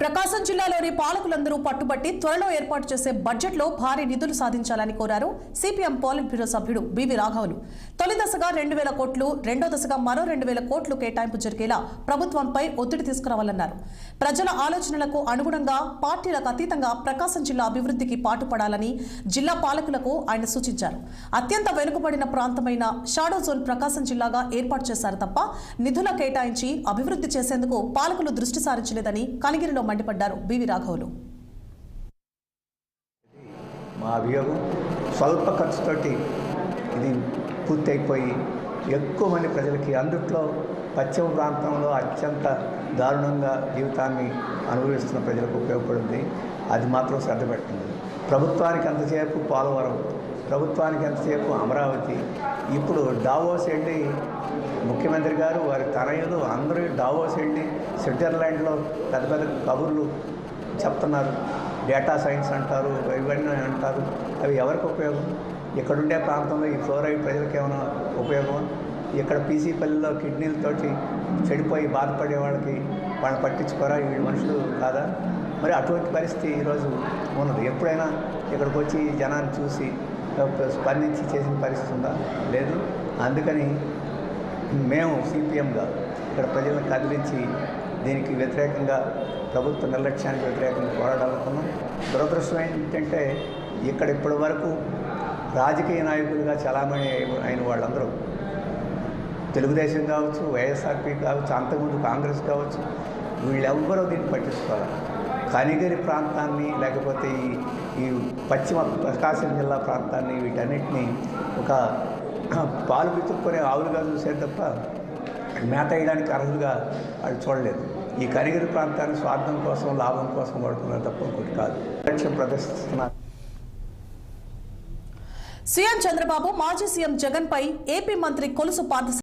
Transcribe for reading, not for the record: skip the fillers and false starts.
ప్రకాశం జిల్లాలోని పాలకులందరూ పట్టుబట్టి త్వరలో ఏర్పాటు చేసే బడ్జెట్లో భారీ నిధులు సాధించాలని కోరారు సిపిఎం పోలిట్ బ్యూరో సభ్యుడు బివి రాఘవులు. తొలి దశగా 2,000 కోట్లు, రెండో దశగా మరో 2,000 కోట్లు కేటాయింపు జరిగేలా ప్రభుత్వంపై ఒత్తిడి తీసుకురావాలన్నారు. ప్రజల ఆలోచనలకు అనుగుణంగా పార్టీలకు అతీతంగా ప్రకాశం జిల్లా అభివృద్ధికి పాటుపడాలని జిల్లా పాలకులకు ఆయన సూచించారు. అత్యంత వెనుకబడిన ప్రాంతమైన షాడో జోన్ ప్రకాశం జిల్లాగా ఏర్పాటు చేశారు తప్ప నిధుల కేటాయించి అభివృద్ధి చేసేందుకు పాలకులు దృష్టి సారించలేదని కనిగిరిలో మండిపడ్డారు బివి రాఘవులు. మా అభియోగం స్వల్ప ఖర్చుతోటి ఇది పూర్తయిపోయి ఎక్కువ మంది ప్రజలకి అందుట్లో పశ్చిమ ప్రాంతంలో అత్యంత దారుణంగా జీవితాన్ని అనుభవిస్తున్న ప్రజలకు ఉపయోగపడుతుంది. అది మాత్రం శ్రద్ధ పెట్టండి. ప్రభుత్వానికి ఎంతసేపు పోలవరం, ప్రభుత్వానికి ఎంతసేపు అమరావతి. ఇప్పుడు డావోస్ వెళ్ళి ముఖ్యమంత్రి గారు వారి తనయులు అందరూ డావోస్ వెళ్ళి స్విట్జర్లాండ్లో పెద్ద పెద్ద కబుర్లు చెప్తున్నారు. డేటా సైన్స్ అంటారు, ఇవన్నీ అంటారు. అవి ఎవరికి ఉపయోగం? ఇక్కడుండే ప్రాంతంలో ఈ ఫ్లోరైడ్ ప్రజలకు ఏమైనా ఉపయోగం? ఇక్కడ పీసీ పల్లెల్లో కిడ్నీలతోటి చెడిపోయి బాధపడే వాళ్ళని పట్టించుకోరా? వీళ్ళు మనుషులు కాదా? మరి అటువంటి పరిస్థితి ఈరోజు ఉన్నది. ఎప్పుడైనా ఇక్కడికి వచ్చి జనాన్ని చూసి స్పందించి చేసిన పరిస్థితి ఉందా? లేదు. అందుకని మేము సిపిఎంగా ఇక్కడ ప్రజలను కదిలించి దీనికి వ్యతిరేకంగా ప్రభుత్వ నిర్లక్ష్యానికి వ్యతిరేకంగా పోరాడాలనుకున్నాం. దురదృష్టం ఏంటంటే ఇక్కడ ఇప్పటి వరకు రాజకీయ నాయకులుగా చలామణి అయిన వాళ్ళందరూ తెలుగుదేశం కావచ్చు, వైఎస్ఆర్పీ కావచ్చు, అంతకుముందు కాంగ్రెస్ కావచ్చు, వీళ్ళెవ్వరూ దీన్ని పట్టించుకోవాలి. కనిగిరి ప్రాంతాన్ని లేకపోతే ఈ పశ్చిమ ప్రకాశం జిల్లా ప్రాంతాన్ని వీటన్నిటినీ ఒక పాలు పితుక్కునే ఆవులుగా చూసేది తప్ప మేత వేయడానికి అర్హులుగా వాళ్ళు చూడలేదు. ఈ కనిగిరి ప్రాంతాన్ని స్వార్థం కోసం, లాభం కోసం వాడుకున్నారు తప్ప ఇంకోటి కాదు. లక్ష్యం ప్రదర్శిస్తున్నారు. సీఎం చంద్రబాబు మాజీ సీఎం జగన్ పై ఏపీ మంత్రి కొలుసు పార్థ